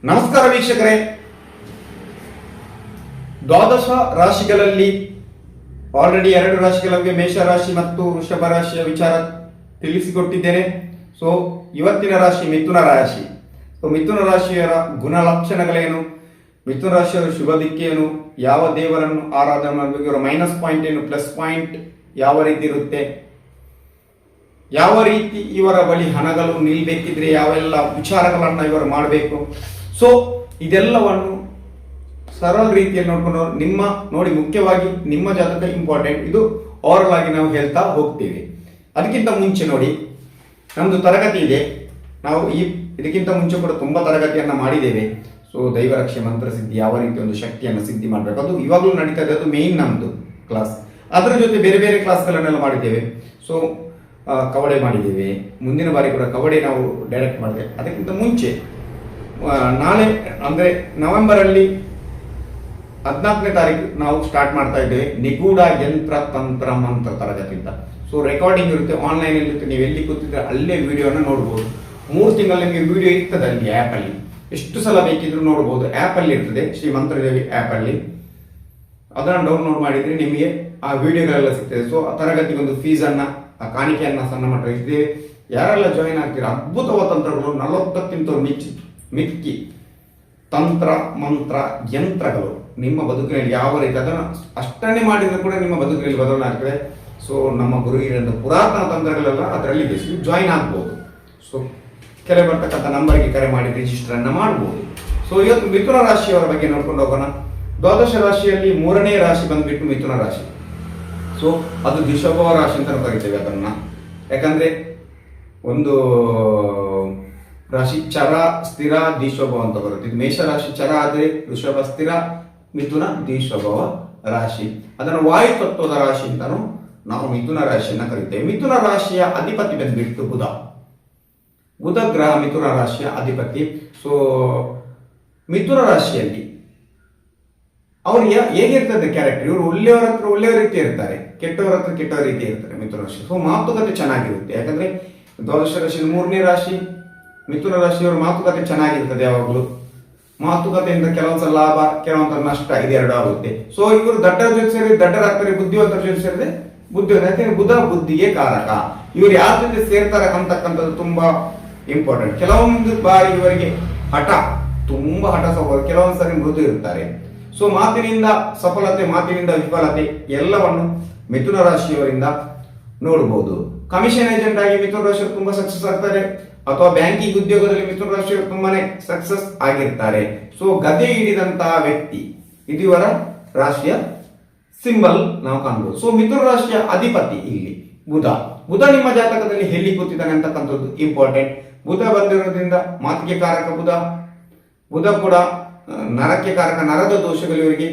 ನಮಸ್ಕಾರ ವೀಕ್ಷಕರೇ, ದ್ವಾದಶ ರಾಶಿಗಳಲ್ಲಿ ಆಲ್ರೆಡಿ 2 ರಾಶಿಗಳಿಗೆ ಮೇಷರಾಶಿ ಮತ್ತು ವೃಷಭ ರಾಶಿಯ ವಿಚಾರ ತಿಳಿಸಿಕೊಟ್ಟಿದ್ದೇನೆ. ಸೊ ಇವತ್ತಿನ ರಾಶಿ ಮಿಥುನ ರಾಶಿ. ಸೊ ಮಿಥುನ ರಾಶಿಯರ ಗುಣಲಕ್ಷಣಗಳೇನು, ಮಿಥುನ ರಾಶಿಯವರ ಶುಭ ದಿಕ್ಕೇನು, ಯಾವ ದೇವರನ್ನು ಆರಾಧನೆ ಮಾಡಬೇಕು, ಇವರ ಮೈನಸ್ ಪಾಯಿಂಟ್ ಏನು, ಪ್ಲಸ್ ಪಾಯಿಂಟ್ ಯಾವ ರೀತಿ ಇರುತ್ತೆ, ಯಾವ ರೀತಿ ಇವರ ಬಳಿ ಹಣಗಳು ನಿಲ್ಬೇಕಿದ್ರೆ ಯಾವೆಲ್ಲ ವಿಚಾರಗಳನ್ನು ಇವರು ಮಾಡಬೇಕು. ಸೊ ಇದೆಲ್ಲವನ್ನು ಸರಳ ರೀತಿಯಲ್ಲಿ ನೋಡ್ಕೊಂಡು ನೋಡಿ ಮುಖ್ಯವಾಗಿ ನಿಮ್ಮ ಜಾತಕ ಇಂಪಾರ್ಟೆಂಟ್. ಇದು ಓವರಲ್ ಆಗಿ ನಾವು ಹೇಳ್ತಾ ಹೋಗ್ತೀವಿ. ಅದಕ್ಕಿಂತ ಮುಂಚೆ ನೋಡಿ, ನಮ್ದು ತರಗತಿ ಇದೆ. ನಾವು ಇದಕ್ಕಿಂತ ಮುಂಚೆ ಕೂಡ ತುಂಬಾ ತರಗತಿಯನ್ನ ಮಾಡಿದ್ದೇವೆ. ಸೊ ದೈವರಕ್ಷೆ ಮಂತ್ರ ಸಿದ್ಧಿ, ಯಾವ ರೀತಿ ಒಂದು ಶಕ್ತಿಯನ್ನು ಸಿದ್ಧಿ ಮಾಡಬೇಕು, ಅದು ಇವಾಗಲೂ ನಡೀತಾ ಇದೆ. ಅದು ಮೇನ್ ನಮ್ದು ಕ್ಲಾಸ್. ಅದರ ಜೊತೆ ಬೇರೆ ಬೇರೆ ಕ್ಲಾಸ್ಗಳನ್ನೆಲ್ಲ ಮಾಡಿದ್ದೇವೆ. ಸೊ ಕವಡೆ ಮಾಡಿದ್ದೇವೆ. ಮುಂದಿನ ಬಾರಿ ಕೂಡ ಕವಡೆ ನಾವು ಡೈರೆಕ್ಟ್ ಮಾಡಿದೆ. ಅದಕ್ಕಿಂತ ಮುಂಚೆ ನಾಳೆ ಅಂದ್ರೆ ನವೆಂಬರ್ ಅಲ್ಲಿ 14ನೇ ತಾರೀಕು ನಾವು ಸ್ಟಾರ್ಟ್ ಮಾಡ್ತಾ ಇದ್ದೇವೆ ನಿಗೂಢ ಯಂತ್ರ ತಂತ್ರ ಮಂತ್ರ ತರಗತಿ ಅಂತ. ಸೊ ರೆಕಾರ್ಡಿಂಗ್ ಇರುತ್ತೆ, ಆನ್ಲೈನ್ ಇರುತ್ತೆ. ನೀವು ಎಲ್ಲಿ ಕೂತಿದ್ರೆ ಅಲ್ಲೇ ವಿಡಿಯೋನ ನೋಡ್ಬೋದು. 3 ತಿಂಗಳು ನಿಮಗೆ ವಿಡಿಯೋ ಇರ್ತದೆ ಅಲ್ಲಿ ಆ್ಯಪ್ ಅಲ್ಲಿ, ಎಷ್ಟು ಸಲ ಬೇಕಿದ್ರು ನೋಡ್ಬೋದು. ಆ್ಯಪ್ ಅಲ್ಲಿ ಇರ್ತದೆ, ಶ್ರೀ ಮಂತ್ರದೇವಿ ಆ್ಯಪ್ ಅಲ್ಲಿ. ಅದನ್ನು ಡೌನ್ಲೋಡ್ ಮಾಡಿದ್ರೆ ನಿಮಗೆ ಆ ವಿಡಿಯೋಗಳೆಲ್ಲ ಸಿಗ್ತದೆ. ಸೊ ಆ ತರಗತಿಗೆ ಒಂದು ಫೀಸ್ ಅನ್ನ, ಆ ಕಾಣಿಕೆಯನ್ನ ಸಣ್ಣ ಮಟ್ಟ ಇದ್ದೇವೆ. ಯಾರೆಲ್ಲ ಜಾಯಿನ್ ಆಗ್ತೀರಾ, ಅದ್ಭುತವಾದ ತಂತ್ರಗಳು 40ಕ್ಕಿಂತ ಮಿಕ್ಕಿ ತಂತ್ರ ಮಂತ್ರ ಯಂತ್ರಗಳು ನಿಮ್ಮ ಬದುಕಿನಲ್ಲಿ ಯಾವ ರೀತಿ ಅದನ್ನು ಅಷ್ಟನ್ನೇ ಮಾಡಿದ್ರೆ ಕೂಡ ನಿಮ್ಮ ಬದುಕಿನಲ್ಲಿ ಬದಲಾವಣೆ ಆಗ್ತದೆ. ಸೊ ನಮ್ಮ ಗುರು ಹಿರಿಯರ ಪುರಾತನ ತಂತ್ರಗಳೆಲ್ಲ ಅದರಲ್ಲಿ ಜಾಯಿನ್ ಆಗ್ಬೋದು. ಸೊ ಕೆಲ ಬರ್ತಕ್ಕಂಥ ನಂಬರ್ಗೆ ಕರೆ ಮಾಡಿ ರಿಜಿಸ್ಟರ್ ಅನ್ನ ಮಾಡಬಹುದು. ಸೊ ಇವತ್ತು ಮಿಥುನ ರಾಶಿಯವರ ಬಗ್ಗೆ ನೋಡ್ಕೊಂಡು ಹೋಗೋಣ. ದ್ವಾದಶ ರಾಶಿಯಲ್ಲಿ 3ನೇ ರಾಶಿ ಬಂದ್ಬಿಟ್ಟು ಮಿಥುನ ರಾಶಿ. ಸೊ ಅದು ದ್ವಿಷಭ ರಾಶಿ ಅಂತ ಕರಿತೇವೆ ಅದನ್ನ. ಯಾಕಂದ್ರೆ ಒಂದು ರಾಶಿ ಚರ ಸ್ಥಿರ ದ್ವಿಷಭ ಅಂತ ಬರುತ್ತೆ. ಇದು ಮೇಷರಾಶಿ ಚರ ಆದ್ರೆ ವೃಷಭ ಸ್ಥಿರ, ಮಿಥುನ ದ್ವಿಷಭವ ರಾಶಿ. ಅದನ್ನು ವಾಯು ತತ್ವದ ರಾಶಿ ಅಂತಾನು ನಾವು ಮಿಥುನ ರಾಶಿಯನ್ನ ಕರಿತೇವೆ. ಮಿಥುನ ರಾಶಿಯ ಅಧಿಪತಿ ಬಂದ್ಬಿಟ್ಟು ಬುಧ ಗ್ರಹ ಮಿಥುನ ರಾಶಿಯ ಅಧಿಪತಿ. ಸೊ ಮಿಥುನ ರಾಶಿಯಲ್ಲಿ ಅವ್ರು ಹೇಗಿರ್ತದೆ ಕ್ಯಾರೆಕ್ಟರ್, ಇವರು ಒಳ್ಳೆಯವರ ಹತ್ರ ಒಳ್ಳೆಯ ರೀತಿ ಇರ್ತಾರೆ, ಕೆಟ್ಟವರ ಹತ್ರ ಕೆಟ್ಟವ ರೀತಿ ಇರ್ತಾರೆ ಮಿಥುನ ರಾಶಿ. ಸೊ ಮಾತುಕತೆ ಚೆನ್ನಾಗಿರುತ್ತೆ. ಯಾಕಂದ್ರೆ ದ್ವಾದಶ ರಾಶಿ 3ನೇ ರಾಶಿ ಮಿಥುನ ರಾಶಿಯವರ ಮಾತುಕತೆ ಚೆನ್ನಾಗಿರ್ತದೆ. ಯಾವಾಗಲೂ ಮಾತುಕತೆಯಿಂದ ಕೆಲವೊಂದ್ಸಲ ಲಾಭ, ಕೆಲವೊಂದ್ಸಲ ನಷ್ಟ, ಇದೆರಡು ಆಗುತ್ತೆ. ಸೊ ಇವರು ದಡ್ಡರ ಜೊತೆ ಸೇರಿ ದಡ್ಡರಾಗ್ತಾರೆ, ಬುದ್ಧಿವಂತರ ಜೊತೆ ಸೇರಿದ್ರೆ ಬುದ್ಧಿವಂತ. ಯಾಕಂದ್ರೆ ಬುಧ ಬುದ್ಧಿಗೆ ಕಾರಕ. ಇವರು ಯಾರ ಜೊತೆ ಸೇರ್ತಾರೆ ಅಂತಕ್ಕಂಥದ್ದು ತುಂಬಾ ಇಂಪಾರ್ಟೆಂಟ್. ಕೆಲವೊಂದು ಬಾರಿ ಇವರಿಗೆ ಹಠ, ತುಂಬಾ ಹಠ ಸ್ವಭಾವ, ಕೆಲವೊಂದ್ಸರಿ ಮೃದು ಇರ್ತಾರೆ. ಸೊ ಮಾತಿನಿಂದ ಸಫಲತೆ, ಮಾತಿನಿಂದ ವಿಫಲತೆ ಎಲ್ಲವನ್ನು ಮಿಥುನ ರಾಶಿಯವರಿಂದ ನೋಡಬಹುದು. ಕಮಿಷನ್ ಏಜೆಂಟ್ ಆಗಿ ಮಿಥುನ ರಾಶಿಯವರು ತುಂಬಾ ಸಕ್ಸಸ್ ಆಗ್ತಾರೆ, ಅಥವಾ ಬ್ಯಾಂಕಿಂಗ್ ಉದ್ಯೋಗದಲ್ಲಿ ಮಿಥುನ ರಾಶಿಯವರು ತುಂಬಾನೇ ಸಕ್ಸಸ್ ಆಗಿರ್ತಾರೆ. ಸೊ ಗದೆ ಹಿಡಿದಂತಹ ವ್ಯಕ್ತಿ, ಇದು ಇವರ ರಾಶಿಯ ಸಿಂಬಲ್ ನಾವು ಕಾಣಬಹುದು. ಸೊ ಮಿಥುನ ರಾಶಿಯ ಅಧಿಪತಿ ಇಲ್ಲಿ ಬುಧ ನಿಮ್ಮ ಜಾತಕದಲ್ಲಿ ಎಲ್ಲಿ ಕೂತಿದ್ದಾನೆ ಅಂತಕ್ಕಂಥದ್ದು ಇಂಪಾರ್ಟೆಂಟ್. ಬುಧ ಬಂದಿರೋದ್ರಿಂದ ಮಾತಿಗೆ ಕಾರಕ ಬುಧ ಕೂಡ ನರಕ್ಕೆ ಕಾರಕ. ನರದ ದೋಷಗಳು ಇವರಿಗೆ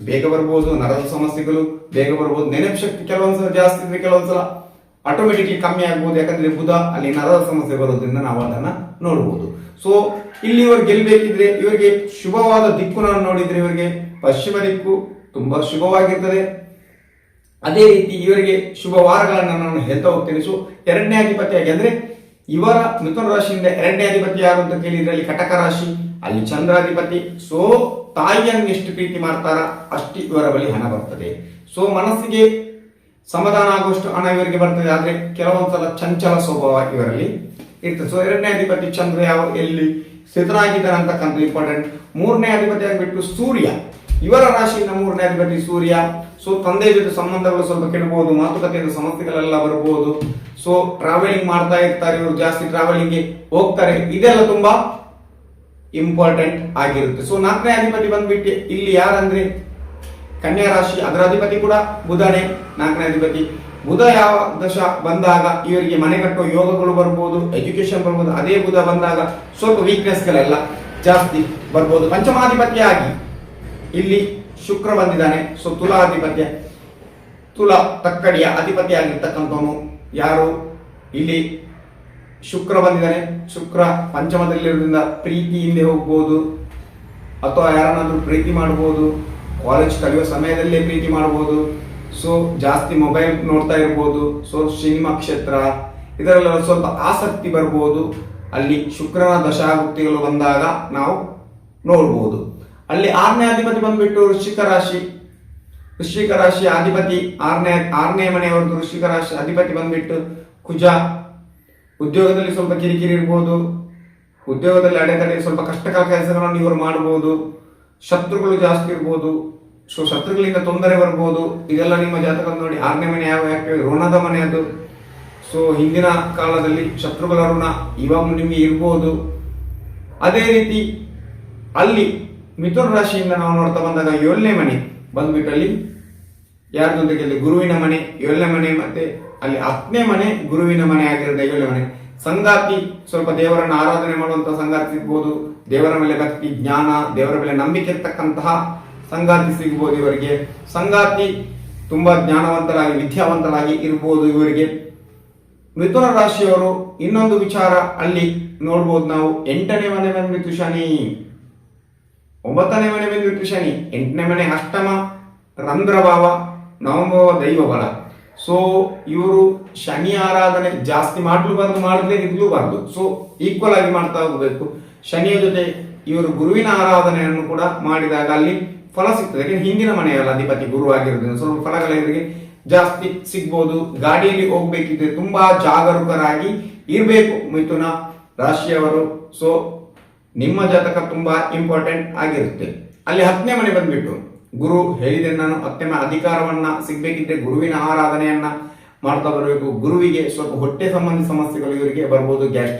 ಬೇಗ ಬರ್ಬೋದು, ನರದ ಸಮಸ್ಯೆಗಳು ಬೇಗ ಬರ್ಬೋದು. ನೆನಪು ಶಕ್ತಿ ಕೆಲವೊಂದ್ಸಲ ಜಾಸ್ತಿ ಇದ್ರೆ ಕೆಲವೊಂದ್ಸಲ ಆಟೋಮೆಟಿಕ್ಲಿ ಕಮ್ಮಿ ಆಗ್ಬೋದು. ಯಾಕಂದ್ರೆ ಬುಧ ಅಲ್ಲಿ ನರದ ಸಮಸ್ಯೆ ಬರೋದ್ರಿಂದ ನಾವು ಅದನ್ನ ನೋಡಬಹುದು. ಸೊ ಇಲ್ಲಿ ಇವರು ಗೆಲ್ಬೇಕಿದ್ರೆ ಇವರಿಗೆ ಶುಭವಾದ ದಿಕ್ಕು ನಾವು ನೋಡಿದ್ರೆ ಇವರಿಗೆ ಪಶ್ಚಿಮ ದಿಕ್ಕು ತುಂಬಾ ಶುಭವಾಗಿರ್ತದೆ. ಅದೇ ರೀತಿ ಇವರಿಗೆ ಶುಭ ವಾರಗಳನ್ನ ನಾನು ಹೇಳ್ತಾ ಹೋಗ್ತೇನೆ. ಸೊ 2ನೇ ಅಧಿಪತಿಯಾಗಿ ಅಂದ್ರೆ ಇವರ ಮಿಥುನ ರಾಶಿಯಿಂದ 2ನೇ ಅಧಿಪತಿ ಯಾರು ಅಂತ ಕೇಳಿದ್ರೆ ಅಲ್ಲಿ ಕಟಕ ರಾಶಿ, ಅಲ್ಲಿ ಚಂದ್ರಾಧಿಪತಿ. ಸೊ ತಾಯಿಯನ್ನು ಎಷ್ಟು ಪ್ರೀತಿ ಮಾಡ್ತಾರ ಅಷ್ಟು ಇವರ ಬಳಿ ಹಣ ಬರ್ತದೆ. ಸೊ ಮನಸ್ಸಿಗೆ ಸಮಾಧಾನ ಆಗುವಷ್ಟು ಹಣ ಇವರಿಗೆ ಬರ್ತದೆ. ಆದ್ರೆ ಕೆಲವೊಂದ್ಸಲ ಚಂಚಲ ಸ್ವಭಾವ ಇವರಲ್ಲಿ ಇರ್ತದೆ. ಸೊ 2ನೇ ಅಧಿಪತಿ ಚಂದ್ರ ಎಲ್ಲಿ ಸ್ಥಿತನಾಗಿದ್ದಾನೆ ಅಂತಕ್ಕಂಥ ಇಂಪಾರ್ಟೆಂಟ್. 3ನೇ ಅಧಿಪತಿ ಆಗಿಬಿಟ್ಟು ಸೂರ್ಯ, ಇವರ ರಾಶಿಯಿಂದ 3ನೇ ಅಧಿಪತಿ ಸೂರ್ಯ. ಸೊ ತಂದೆ ಜೊತೆ ಸಂಬಂಧಗಳು ಸ್ವಲ್ಪ ಕೆಡಬಹುದು, ಮಾತುಕತೆಯಿಂದ ಸಮಸ್ಯೆಗಳೆಲ್ಲ ಬರಬಹುದು. ಸೊ ಟ್ರಾವೆಲಿಂಗ್ ಮಾಡ್ತಾ ಇರ್ತಾರೆ, ಇವರು ಜಾಸ್ತಿ ಟ್ರಾವೆಲಿಂಗ್ ಹೋಗ್ತಾರೆ. ಇದೆಲ್ಲ ತುಂಬಾ ಇಂಪಾರ್ಟೆಂಟ್ ಆಗಿರುತ್ತೆ. ಸೊ 4ನೇ ಅಧಿಪತಿ ಬಂದ್ಬಿಟ್ಟು ಇಲ್ಲಿ ಯಾರಂದ್ರೆ ಕನ್ಯಾ ರಾಶಿ, ಅದರ ಅಧಿಪತಿ ಕೂಡ ಬುಧನೇ 4ನೇ ಅಧಿಪತಿ. ಬುಧ ಯಾವ ದಶ ಬಂದಾಗ ಇವರಿಗೆ ಮನೆ ಕಟ್ಟುವ ಯೋಗಗಳು ಬರ್ಬೋದು, ಎಜುಕೇಶನ್ ಬರ್ಬೋದು. ಅದೇ ಬುಧ ಬಂದಾಗ ಸ್ವಲ್ಪ ವೀಕ್ನೆಸ್ ಗಳೆಲ್ಲ ಜಾಸ್ತಿ ಬರ್ಬೋದು. ಪಂಚಮಾಧಿಪತಿಯಾಗಿ ಇಲ್ಲಿ ಶುಕ್ರ ಬಂದಿದ್ದಾನೆ. ಸೊ ತುಲಾ ತಕ್ಕಡಿಯ ಅಧಿಪತಿ ಆಗಿರ್ತಕ್ಕಂಥವನು ಯಾರು, ಇಲ್ಲಿ ಶುಕ್ರ ಬಂದಿದ್ದಾನೆ. ಶುಕ್ರ ಪಂಚಮದಲ್ಲಿರೋದ್ರಿಂದ ಪ್ರೀತಿ ಹಿಂದೆ ಹೋಗ್ಬೋದು, ಅಥವಾ ಯಾರನ್ನಾದ್ರೂ ಪ್ರೀತಿ ಮಾಡ್ಬೋದು. ಕಾಲೇಜ್ ಕಲಿಯುವ ಸಮಯದಲ್ಲೇ ಪ್ರೀತಿ ಮಾಡ್ಬೋದು. ಸೊ ಜಾಸ್ತಿ ಮೊಬೈಲ್ ನೋಡ್ತಾ ಇರ್ಬೋದು. ಸೊ ಸಿನಿಮಾ ಕ್ಷೇತ್ರ ಇದರಲ್ಲ ಸ್ವಲ್ಪ ಆಸಕ್ತಿ ಬರ್ಬೋದು. ಅಲ್ಲಿ ಶುಕ್ರನ ದಶಾಭುಕ್ತಿಗಳು ಬಂದಾಗ ನಾವು ನೋಡ್ಬೋದು. ಅಲ್ಲಿ 6ನೇ ಅಧಿಪತಿ ಬಂದ್ಬಿಟ್ಟು ವೃಶ್ಚಿಕ ರಾಶಿ. ವೃಶ್ಚಿಕ ರಾಶಿಯ ಅಧಿಪತಿ ಆರನೇ ಮನೆಯವರದ್ದು ವೃಶ್ಚಿಕ ರಾಶಿ ಅಧಿಪತಿ ಬಂದ್ಬಿಟ್ಟು ಕುಜ. ಉದ್ಯೋಗದಲ್ಲಿ ಸ್ವಲ್ಪ ಕಿರಿಕಿರಿ ಇರ್ಬೋದು, ಉದ್ಯೋಗದಲ್ಲಿ ಅಡೆತಡೆ, ಸ್ವಲ್ಪ ಕಷ್ಟಕರ ಕೆಲಸಗಳನ್ನು ಇವರು ಮಾಡಬಹುದು, ಶತ್ರುಗಳು ಜಾಸ್ತಿ ಇರ್ಬೋದು, ಸೊ ಶತ್ರುಗಳಿಂದ ತೊಂದರೆ ಬರ್ಬೋದು. ಇದೆಲ್ಲ ನಿಮ್ಮ ಜಾತಕ ನೋಡಿ. 6ನೇ ಮನೆ ಯಾವ ಋಣದ ಮನೆ ಅದು. ಸೊ ಹಿಂದಿನ ಕಾಲದಲ್ಲಿ ಶತ್ರುಗಳ ಋಣ ಇವಾಗ ನಿಮಗೆ ಇರ್ಬೋದು. ಅದೇ ರೀತಿ ಅಲ್ಲಿ ಮಿಥುನ ರಾಶಿಯಿಂದ ನಾವು ನೋಡ್ತಾ ಬಂದಾಗ 7ನೇ ಮನೆ ಬಂದ್ಬಿಟ್ಟು ಅಲ್ಲಿ ಯಾರ ಜೊತೆಗೆ ಅಲ್ಲಿ ಗುರುವಿನ ಮನೆ 7ನೇ ಮನೆ, ಮತ್ತೆ ಅಲ್ಲಿ 10ನೇ ಮನೆ ಗುರುವಿನ ಮನೆ ಆಗಿರೋದು 7ನೇ ಮನೆ. ಸಂಗಾತಿ ಸ್ವಲ್ಪ ದೇವರನ್ನ ಆರಾಧನೆ ಮಾಡುವಂತಹ ಸಂಗಾತಿ ಸಿಗ್ಬೋದು, ದೇವರ ಮೇಲೆ ಭಕ್ತಿ ಜ್ಞಾನ ದೇವರ ಮೇಲೆ ನಂಬಿಕೆ ಇರ್ತಕ್ಕಂತಹ ಸಂಗಾತಿ ಸಿಗ್ಬೋದು ಇವರಿಗೆ. ಸಂಗಾತಿ ತುಂಬಾ ಜ್ಞಾನವಂತರಾಗಿ ವಿದ್ಯಾವಂತರಾಗಿ ಇರ್ಬೋದು ಇವರಿಗೆ. ಮಿಥುನ ರಾಶಿಯವರು ಇನ್ನೊಂದು ವಿಚಾರ ಅಲ್ಲಿ ನೋಡ್ಬೋದು ನಾವು. 8ನೇ ಮನೆ ಬಂದ್ಬಿಟ್ಟು ಶನಿ, 9ನೇ ಮನೆ ಬಂದ್ಬಿಟ್ಟು ಶನಿ, 8ನೇ ಮನೆ ಅಷ್ಟಮ ರಂಧ್ರಭಾವ, ನವಮಭಾವ ದೈವ ಬಲ. ಸೊ ಇವರು ಶನಿ ಆರಾಧನೆ ಜಾಸ್ತಿ ಮಾಡಲೂಬಾರ್ದು, ಮಾಡದೇ ಇರ್ಲೂಬಾರ್ದು. ಸೊ ಈಕ್ವಲ್ ಆಗಿ ಮಾಡ್ತಾ ಹೋಗ್ಬೇಕು. ಶನಿಯ ಜೊತೆ ಇವರು ಗುರುವಿನ ಆರಾಧನೆಯನ್ನು ಕೂಡ ಮಾಡಿದಾಗ ಅಲ್ಲಿ ಫಲ ಸಿಗ್ತದೆ. ಯಾಕಂದ್ರೆ ಹಿಂದಿನ ಮನೆಯಲ್ಲ ಅಧಿಪತಿ ಗುರು ಆಗಿರೋದ್ರಿಂದ ಸ್ವಲ್ಪ ಫಲಗಳ ಇವರಿಗೆ ಜಾಸ್ತಿ ಸಿಗ್ಬೋದು. ಗಾಡಿಯಲ್ಲಿ ಹೋಗ್ಬೇಕಿದ್ರೆ ತುಂಬಾ ಜಾಗರೂಕರಾಗಿ ಇರಬೇಕು ಮಿಥುನ ರಾಶಿಯವರು. ಸೊ ನಿಮ್ಮ ಜಾತಕ ತುಂಬಾ ಇಂಪಾರ್ಟೆಂಟ್ ಆಗಿರುತ್ತೆ. ಅಲ್ಲಿ 10ನೇ ಮನೆ ಬಂದ್ಬಿಟ್ಟು ಗುರು ಹೇಳಿದೆ ನಾನು. 10ನೇ ಮನೆ ಅಧಿಕಾರವನ್ನ ಸಿಗ್ಬೇಕಿದ್ರೆ ಗುರುವಿನ ಆರಾಧನೆಯನ್ನ ಮಾಡ್ತಾ ಬರಬೇಕು. ಗುರುವಿಗೆ ಸ್ವಲ್ಪ ಹೊಟ್ಟೆ ಸಂಬಂಧಿ ಸಮಸ್ಯೆಗಳು ಇವರಿಗೆ ಬರ್ಬೋದು, ಗ್ಯಾಸ್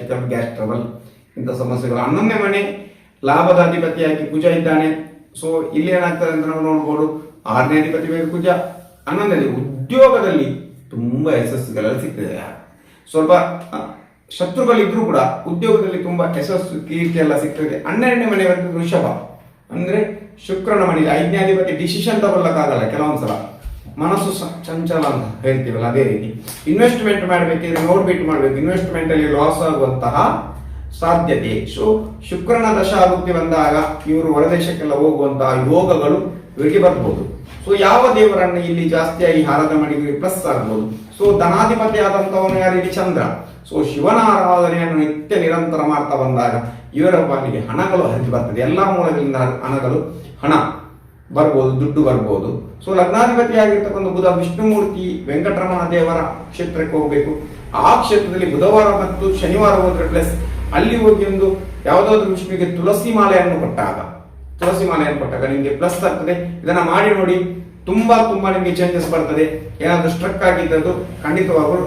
ಟ್ರಬಲ್ ಇಂಥ ಸಮಸ್ಯೆಗಳು. 11ನೇ ಮನೆ ಲಾಭದ ಅಧಿಪತಿಯಾಗಿ ಕುಜ ಇದ್ದಾನೆ. ಸೊ ಇಲ್ಲಿ ಏನಾಗ್ತದೆ ಅಂತ ನಾವು ನೋಡ್ಬೋದು. 6ನೇ ಅಧಿಪತಿ ಬೇಕು ಕುಜ. 11ನೇ ಉದ್ಯೋಗದಲ್ಲಿ ತುಂಬಾ ಯಶಸ್ಸುಗಳೆಲ್ಲ ಸಿಗ್ತದೆ. ಸ್ವಲ್ಪ ಶತ್ರುಗಳಿದ್ರು ಕೂಡ ಉದ್ಯೋಗದಲ್ಲಿ ತುಂಬಾ ಯಶಸ್ಸು ಕೀರ್ತಿ ಎಲ್ಲ ಸಿಗ್ತದೆ. 12ನೇ ಮನೆ ಬಂದು ವೃಷಭ ಅಂದ್ರೆ ಶುಕ್ರನ ಮನೆ. 5ನೇ ಅಧಿಪತಿ ಡಿಸಿಷನ್ ತಗೊಳ್ಳಕ್ಕಾಗಲ್ಲ ಕೆಲವೊಂದ್ಸಲ, ಮನಸ್ಸು ಚಂಚಲ ಅಂತ ಹೇಳ್ತೀವಲ್ಲ ಅದೇ ರೀತಿ. ಇನ್ವೆಸ್ಟ್ಮೆಂಟ್ ಮಾಡ್ಬೇಕಿದ್ರೆ ನೋಡ್ಬಿಟ್ಟು ಮಾಡ್ಬೇಕು. ಇನ್ವೆಸ್ಟ್ಮೆಂಟ್ ಅಲ್ಲಿ ಲಾಸ್ ಆಗುವಂತಹ ಸಾಧ್ಯತೆ. ಸೊ ಶುಕ್ರನ ದಶಾಭುಕ್ತಿ ಬಂದಾಗ ಇವರು ಹೊರದೇಶಕ್ಕೆಲ್ಲ ಹೋಗುವಂತಹ ಯೋಗಗಳು ಇವರಿಗೆ ಬರ್ಬೋದು. ಸೊ ಯಾವ ದೇವರನ್ನು ಇಲ್ಲಿ ಜಾಸ್ತಿಯಾಗಿ ಆರಾಧನೆ ಮಾಡಿ ಪ್ಲಸ್ ಆಗ್ಬೋದು. ಸೊ ಧನಾಧಿಪತಿ ಆದಂತವನು ಯಾರಿಗೆ ಚಂದ್ರ. ಸೊ ಶಿವನ ಆರಾಧನೆಯನ್ನು ನಿತ್ಯ ನಿರಂತರ ಮಾಡ್ತಾ ಬಂದಾಗ ಇವರ ಪಾಲಿಗೆ ಹಣಗಳು ಹರಿದು ಬರ್ತದೆ. ಎಲ್ಲಾ ಮೂಲಗಳಿಂದ ಹಣ ಬರ್ಬೋದು, ದುಡ್ಡು ಬರ್ಬೋದು. ಸೊ ಲಗ್ನಾಧಿಪತಿ ಆಗಿರ್ತಕ್ಕಂಥ ಬುಧ ವಿಷ್ಣುಮೂರ್ತಿ ವೆಂಕಟರಮಣ ದೇವರ ಕ್ಷೇತ್ರಕ್ಕೆ ಹೋಗ್ಬೇಕು. ಆ ಕ್ಷೇತ್ರದಲ್ಲಿ ಬುಧವಾರ ಮತ್ತು ಶನಿವಾರ ಹೋದ್ರೆ ಪ್ಲಸ್. ಅಲ್ಲಿ ಹೋಗಿ ಒಂದು ಯಾವುದಾದ್ರೂ ವಿಷ್ಣುವಿಗೆ ತುಳಸಿ ಮಾಲೆಯನ್ನು ಕೊಟ್ಟಾಗ ನಿಮ್ಗೆ ಪ್ಲಸ್ ಆಗ್ತದೆ. ಇದನ್ನ ಮಾಡಿ ನೋಡಿ, ತುಂಬಾ ನಿಮ್ಗೆ ಚೇಂಜಸ್ ಬರ್ತದೆ. ಏನಾದ್ರೂ ಸ್ಟ್ರಕ್ ಆಗಿದ್ದದ್ದು ಖಂಡಿತವಾಗಲು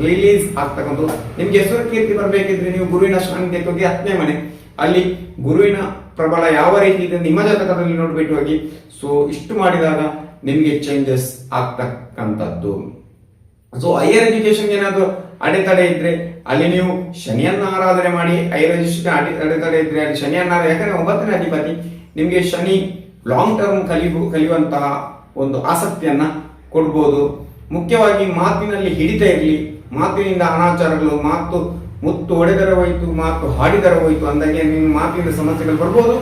ರಿಲೀಸ್ ಆಗ್ತಕ್ಕಂಥ. ನಿಮ್ಗೆ ಹೆಸರು ಕೀರ್ತಿ ಬರ್ಬೇಕಿದ್ರೆ ನೀವು ಗುರುವಿನ ಸಾನ್ನಿಧ್ಯಕ್ಕೆ ಹೋಗಿ 10ನೇ ಮನೆ ಅಲ್ಲಿ ಗುರುವಿನ ಪ್ರಬಲ ಯಾವ ರೀತಿ ಇದೆ ನಿಮ್ಮ ಜಾತಕದಲ್ಲಿ ನೋಡ್ಬಿಟ್ಟು ಹೋಗಿ. ಸೊ ಇಷ್ಟು ಮಾಡಿದಾಗ ನಿಮ್ಗೆ ಚೇಂಜಸ್ ಆಗ್ತಕ್ಕಂಥದ್ದು. ಸೊ ಹೈಯರ್ ಎಜುಕೇಶನ್ ಏನಾದ್ರು ಅಡೆತಡೆ ಇದ್ರೆ ಅಲ್ಲಿ ನೀವು ಶನಿಯನ್ನ ಆರಾಧನೆ ಮಾಡಿ. ಹೈಯರ್ ಎಜುಕೇಶನ್ ಅಡೆತಡೆ ಇದ್ರೆ ಅಲ್ಲಿ ಶನಿಯನ್ನ, ಯಾಕಂದ್ರೆ 9ನೇ ಅಧಿಪತಿ ನಿಮ್ಗೆ ಶನಿ ಲಾಂಗ್ ಟರ್ಮ್ ಕಲಿಯುವಂತಹ ಒಂದು ಆಸಕ್ತಿಯನ್ನ ಕೊಡ್ಬೋದು. ಮುಖ್ಯವಾಗಿ ಮಾತಿನಲ್ಲಿ ಹಿಡಿತ ಇರಲಿ. ಮಾತಿನಿಂದ ಅನಾಚಾರಗಳು, ಮುತ್ತು ಹೊಡೆದರ ಹೋಯ್ತು, ಮಾತು ಹಾಡಿದರ ಹೋಯ್ತು ಅಂದಾಗೆ ನಿಮ್ಮ ಮಾತಿನ ಸಮಸ್ಯೆಗಳು ಬರ್ಬೋದು.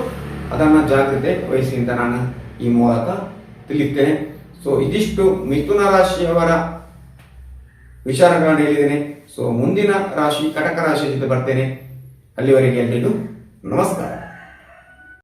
ಅದನ್ನ ಜಾಗ್ರತೆ ವಹಿಸಿ ಅಂತ ನಾನು ಈ ಮೂಲಕ ತಿಳಿಸ್ತೇನೆ. ಸೊ ಇದಿಷ್ಟು ಮಿಥುನ ರಾಶಿಯವರ ವಿಚಾರಗಳನ್ನು ಹೇಳಿದ್ದೇನೆ. ಸೊ ಮುಂದಿನ ರಾಶಿ ಕಟಕ ರಾಶಿ ಜೊತೆ ಬರ್ತೇನೆ. ಅಲ್ಲಿವರೆಗೆ ಎಲ್ರಿಗೂ ನಮಸ್ಕಾರ.